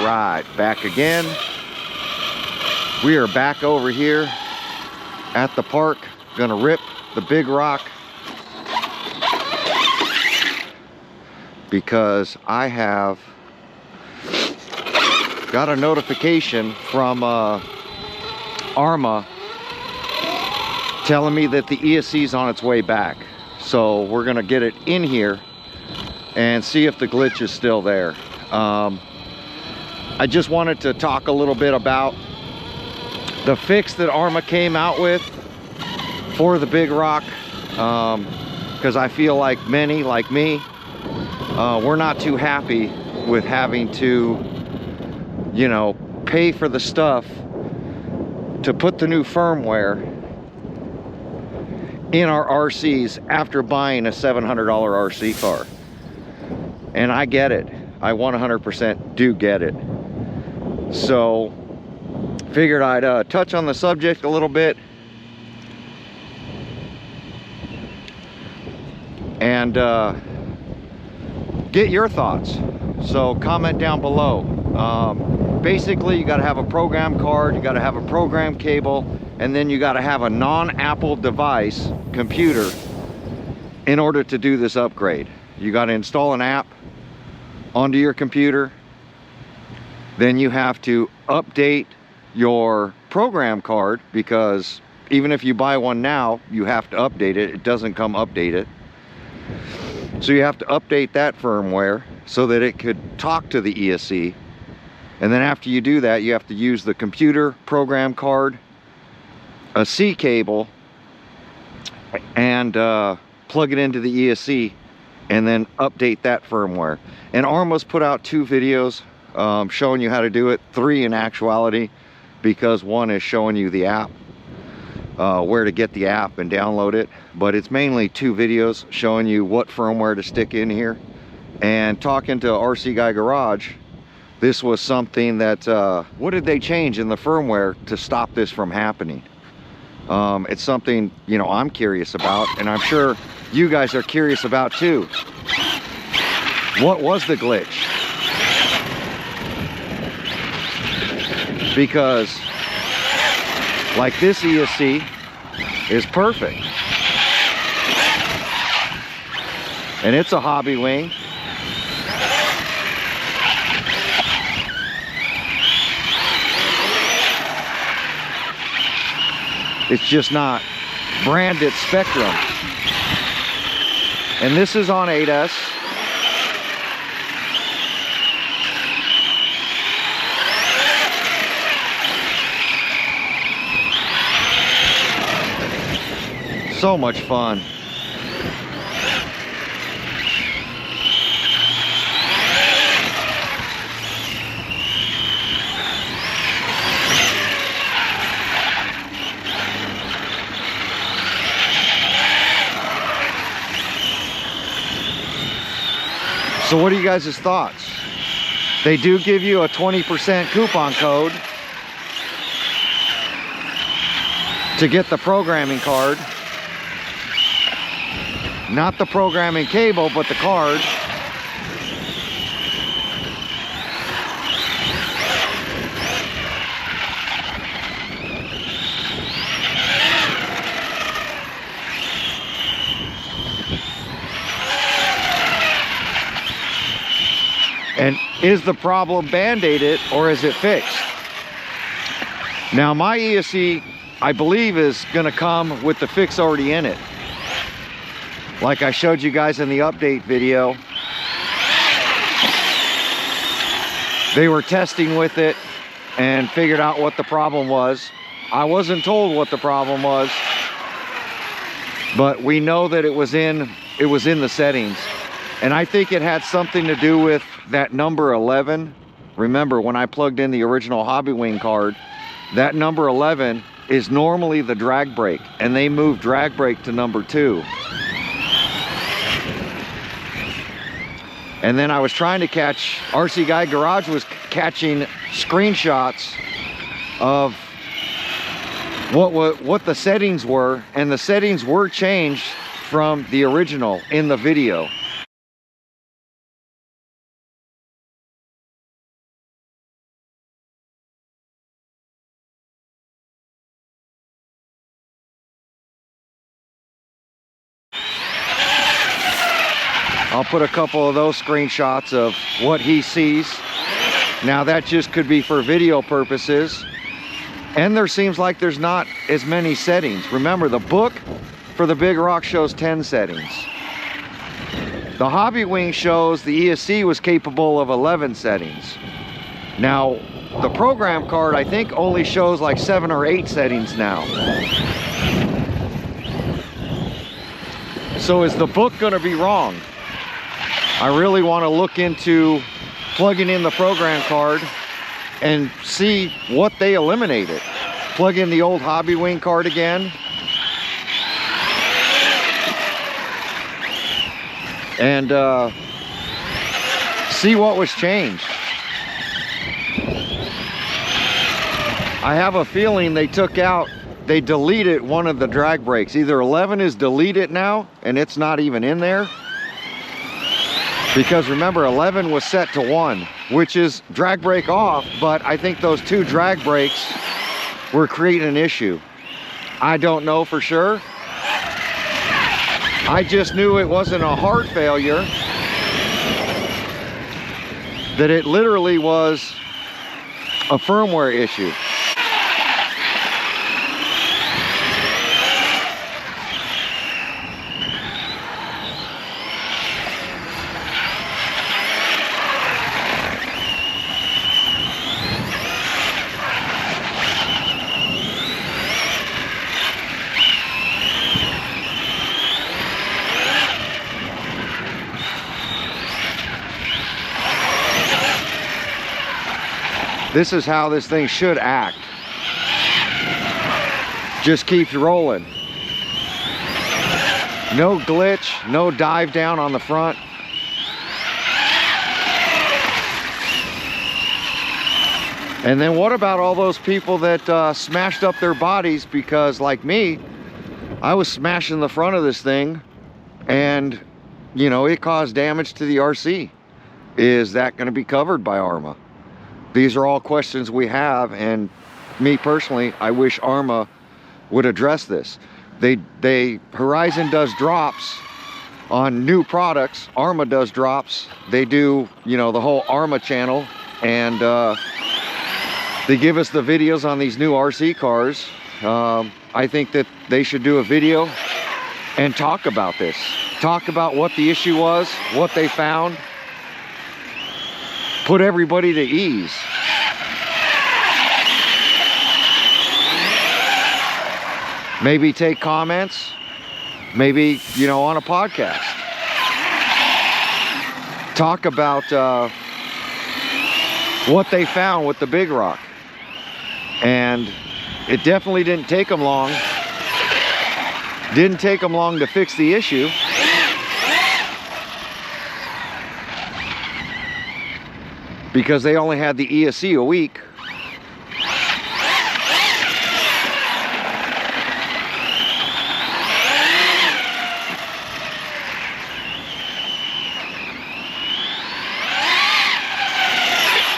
All right, back again. We are back over here at the park. Gonna rip the big rock because I have got a notification from Arma telling me that the ESC is on its way back. So we're gonna get it in here and see if the glitch is still there. I just wanted to talk a little bit about the fix that Arma came out with for the big rock, because I feel like many, like me, we're not too happy with having to, you know, pay for the stuff to put the new firmware in our RCs after buying a $700 RC car. And I get it. I 100% do get it. So figured I'd touch on the subject a little bit and get your thoughts. So comment down below. Basically, you got to have a program card, you got to have a program cable, and then you got to have a non-Apple device computer in order to do this upgrade. You got to install an app onto your computer. Then you have to update your program card, because even if you buy one now, you have to update it. It doesn't come updated. So you have to update that firmware so that it could talk to the ESC. And then after you do that, you have to use the computer program card, a C cable, and plug it into the ESC, and then update that firmware. And Arma's put out 2 videos showing you how to do it, 3 in actuality, because one is showing you the app, where to get the app and download it, but it's mainly 2 videos showing you what firmware to stick in here. And talking to RC Guy Garage, this was something that what did they change in the firmware to stop this from happening? It's something, you know, I'm curious about, and I'm sure you guys are curious about too. What was the glitch? Because like this ESC is perfect, and it's a hobby wing. It's just not branded Spectrum. And this is on 8S. So much fun. So what are you guys' thoughts? They do give you a 20% coupon code to get the programming card. Not the programming cable, but the card. And is the problem band-aided, or is it fixed? Now my ESC, I believe, is going to come with the fix already in it. Like I showed you guys in the update video, they were testing with it and figured out what the problem was. I wasn't told what the problem was, but we know that it was in the settings. And I think it had something to do with that number 11. Remember, when I plugged in the original Hobby Wing card, that number 11 is normally the drag brake, and they moved drag brake to number 2. And then I was trying to catch, RC Guy Garage was catching screenshots of what the settings were, and the settings were changed from the original in the video. I'll put a couple of those screenshots of what he sees. Now that just could be for video purposes. And there seems like there's not as many settings. Remember, the book for the Big Rock shows 10 settings. The Hobby Wing shows the ESC was capable of 11 settings. Now, the program card, I think, only shows like 7 or 8 settings now. So is the book gonna be wrong? I really wanna look into plugging in the program card and see what they eliminated. Plug in the old Hobby Wing card again. And see what was changed. I have a feeling they deleted one of the drag brakes. Either 11 is deleted now and it's not even in there. Because remember, 11 was set to 1, which is drag brake off, but I think those 2 drag brakes were creating an issue. I don't know for sure. I just knew it wasn't a hard failure, that it literally was a firmware issue. This is how this thing should act. Just keeps rolling. No glitch, no dive down on the front. And then what about all those people that smashed up their bodies because, like me, I was smashing the front of this thing and, you know, it caused damage to the RC. Is that going to be covered by Arma? These are all questions we have, and me personally, I wish Arma would address this. Horizon does drops on new products. Arma does drops. They do, you know, the whole Arma channel, and they give us the videos on these new RC cars. I think that they should do a video and talk about this. Talk about what the issue was, what they found. Put everybody to ease. Maybe take comments, maybe, you know, on a podcast. Talk about what they found with the Big Rock. And it definitely didn't take them long. Didn't take them long to fix the issue. Because they only had the ESC a week.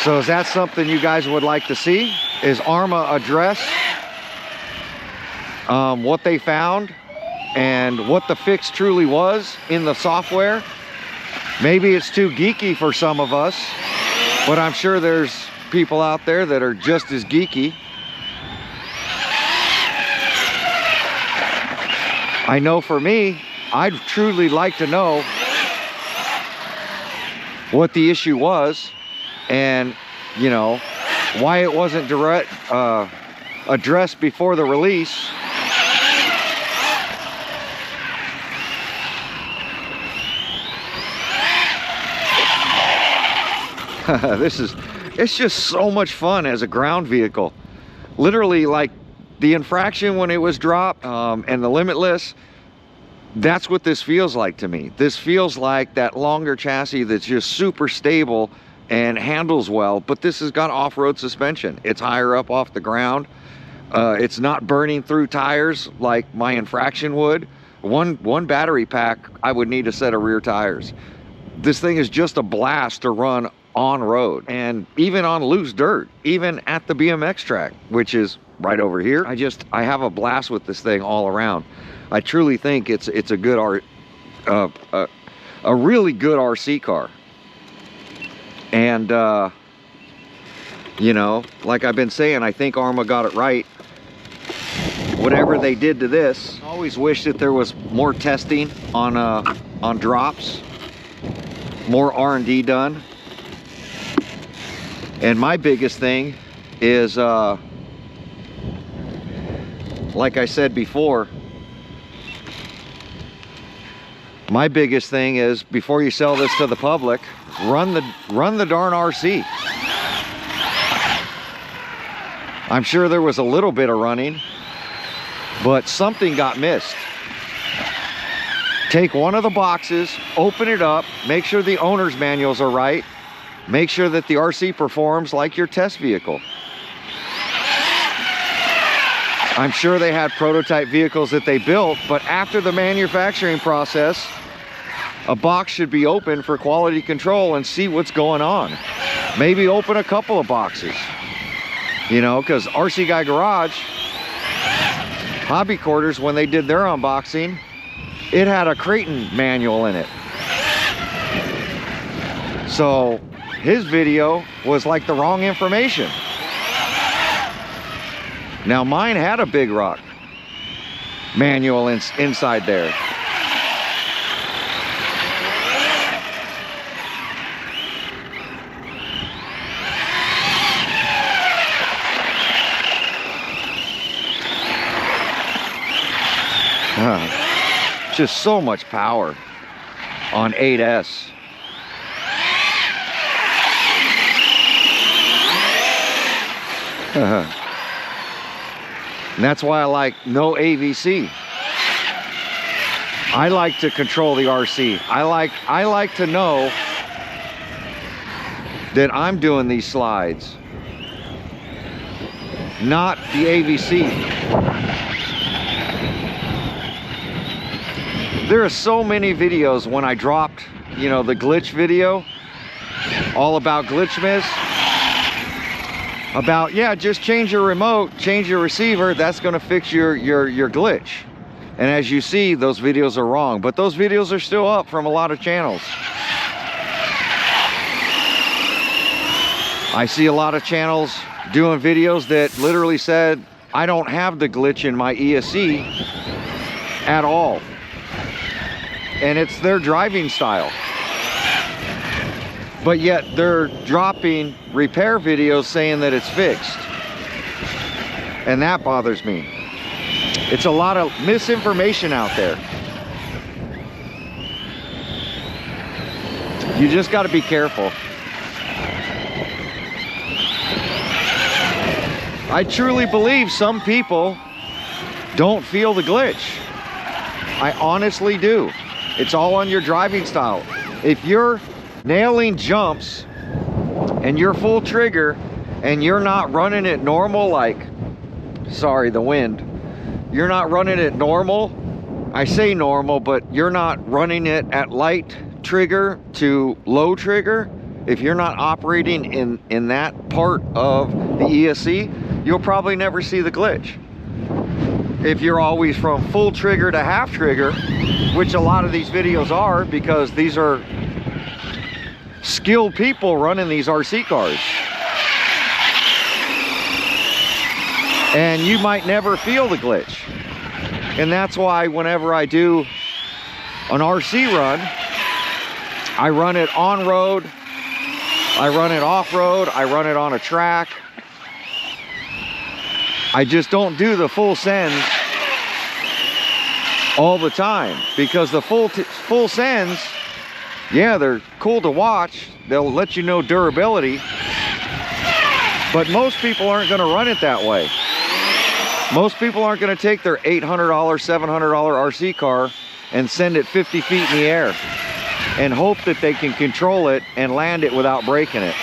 So is that something you guys would like to see? Is Arma address what they found and what the fix truly was in the software? Maybe it's too geeky for some of us, but I'm sure there's people out there that are just as geeky. I know for me, I'd truly like to know what the issue was and, you know, why it wasn't addressed before the release. It's just so much fun as a ground vehicle. Literally, like the infraction when it was dropped and the limitless, that's what this feels like to me. This feels like that longer chassis that's just super stable and handles well, but this has got off-road suspension. It's higher up off the ground. It's not burning through tires like my infraction would. One battery pack, I would need a set of rear tires. This thing is just a blast to run on road and even on loose dirt, even at the BMX track, which is right over here. I have a blast with this thing all around. I truly think it's a good a really good RC car. And you know, like I've been saying, I think Arma got it right. Whatever they did to this, I always wish that there was more testing on drops, more R&D done. And my biggest thing is, like I said before, my biggest thing is, before you sell this to the public, run the darn RC. I'm sure there was a little bit of running, but something got missed. Take one of the boxes, open it up, make sure the owner's manuals are right, make sure that the RC performs like your test vehicle. I'm sure they had prototype vehicles that they built, but after the manufacturing process, a box should be open for quality control and see what's going on. Maybe open a couple of boxes, you know, because RC Guy Garage, Hobby Quarters, when they did their unboxing, it had a Creighton manual in it. So his video was like the wrong information. Now mine had a Big Rock manual inside there. Just so much power on 8S. And that's why I like no AVC. I like to control the RC. I like to know that I'm doing these slides, not the AVC. There are so many videos when I dropped, you know, the glitch video, all about glitch miss. About, yeah, just change your remote, change your receiver, that's gonna fix your glitch. And as you see, those videos are wrong, but those videos are still up from a lot of channels. I see a lot of channels doing videos that literally said, I don't have the glitch in my ESC at all. And it's their driving style. But yet they're dropping repair videos saying that it's fixed. And that bothers me. It's a lot of misinformation out there. You just got to be careful. I truly believe some people don't feel the glitch. I honestly do. It's all on your driving style. If you're nailing jumps and you're full trigger and you're not running it normal, like, sorry, the wind, you're not running it normal, I say normal, but you're not running it at light trigger to low trigger, if you're not operating in that part of the ESC, you'll probably never see the glitch. If you're always from full trigger to half trigger, which a lot of these videos are, because these are skilled people running these RC cars. And you might never feel the glitch. And that's why whenever I do an RC run, I run it on road, I run it off road, I run it on a track. I just don't do the full sends all the time, because the full sends, yeah, they're cool to watch. They'll let you know durability, but most people aren't going to run it that way. Most people aren't going to take their $800, $700 RC car and send it 50 feet in the air and hope that they can control it and land it without breaking it.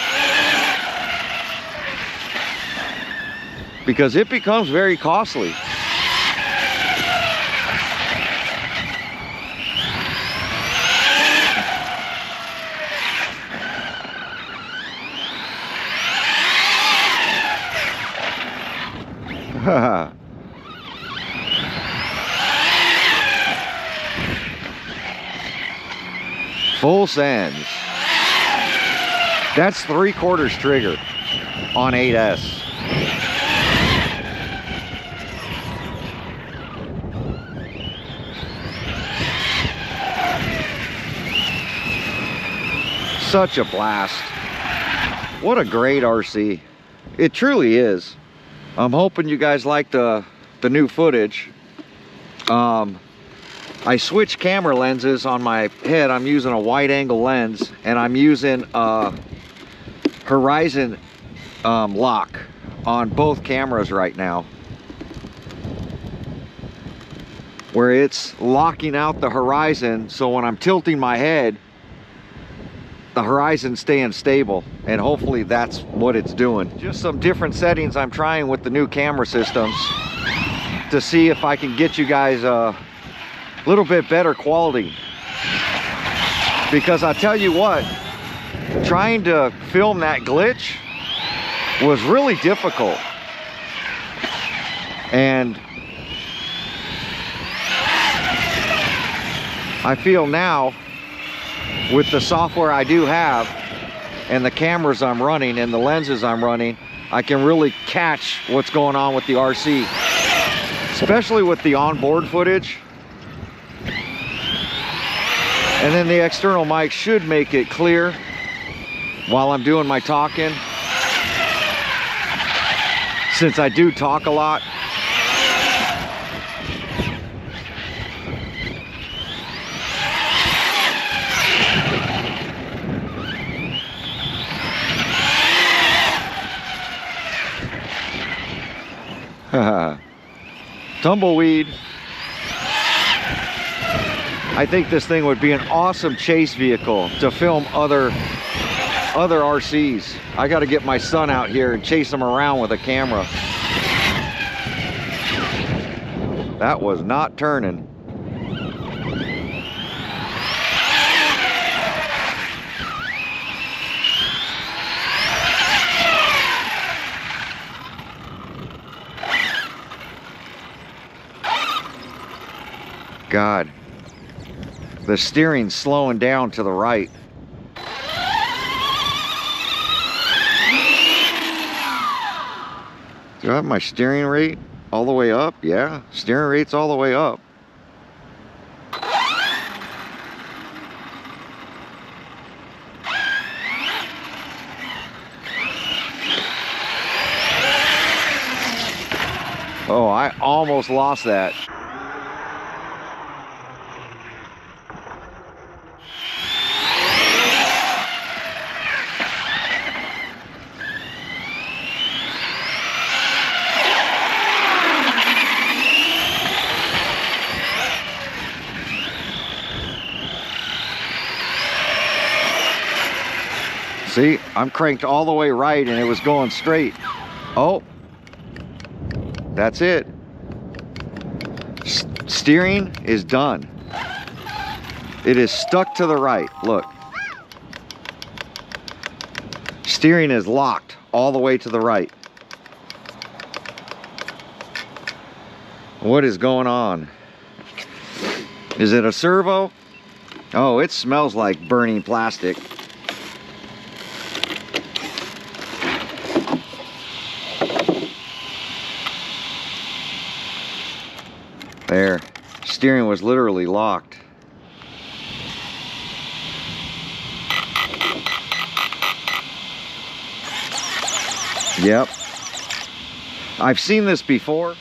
Because it becomes very costly. Full sends. That's 3/4 trigger on 8S. Such a blast. What a great RC. It truly is. I'm hoping you guys like the new footage. I switched camera lenses on my head. I'm using a wide angle lens, and I'm using horizon lock on both cameras right now, where it's locking out the horizon, so when I'm tilting my head, the horizon's staying stable, and hopefully that's what it's doing. Just some different settings I'm trying with the new camera systems to see if I can get you guys a little bit better quality, because I tell you what, trying to film that glitch was really difficult. And I feel now, with the software I do have and the cameras I'm running and the lenses I'm running, I can really catch what's going on with the RC, especially with the onboard footage. And then the external mic should make it clear while I'm doing my talking, since I do talk a lot. Tumbleweed. I think this thing would be an awesome chase vehicle to film other RCs. I got to get my son out here and chase him around with a camera. That was not turning. God, the steering's slowing down to the right. Do I have my steering rate all the way up? Yeah, steering rate's all the way up. Oh, I almost lost that. See, I'm cranked all the way right and it was going straight. Oh, that's it. Steering is done. It is stuck to the right. Look. Steering is locked all the way to the right. What is going on? Is it a servo? Oh, it smells like burning plastic. There, steering was literally locked. Yep. I've seen this before.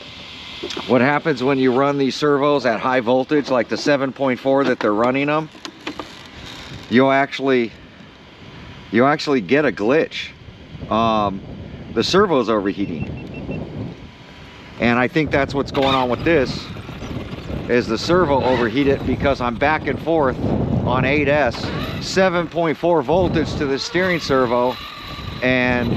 What happens when you run these servos at high voltage, like the 7.4 that they're running them, you'll actually get a glitch. The servo's overheating. And I think that's what's going on with this. Is the servo overheated because I'm back and forth on 8S, 7.4 voltage to the steering servo, and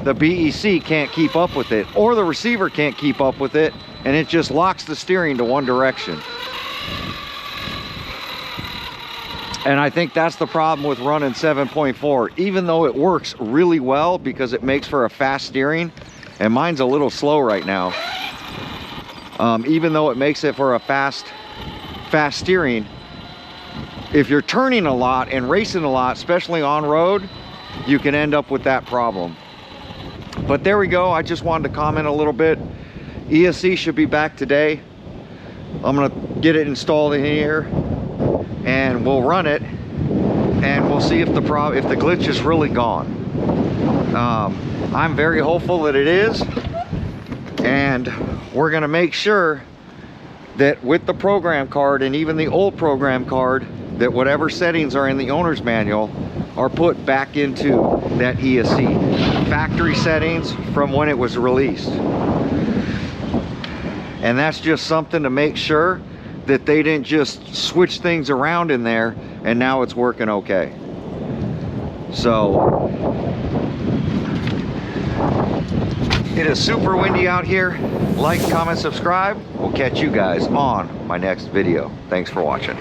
the BEC can't keep up with it, or the receiver can't keep up with it, and it just locks the steering to one direction. And I think that's the problem with running 7.4, even though it works really well because it makes for a fast steering, and mine's a little slow right now. Even though it makes it for a fast steering, if you're turning a lot and racing a lot, especially on road, you can end up with that problem. But there we go. I just wanted to comment a little bit. ESC should be back today. I'm gonna get it installed in here and we'll run it and we'll see if the glitch is really gone. I'm very hopeful that it is, and we're gonna make sure that with the program card and even the old program card, that whatever settings are in the owner's manual are put back into that ESC. Factory settings from when it was released. And that's just something to make sure that they didn't just switch things around in there and now it's working okay. So, it is super windy out here. Like, comment, subscribe. We'll catch you guys on my next video. Thanks for watching.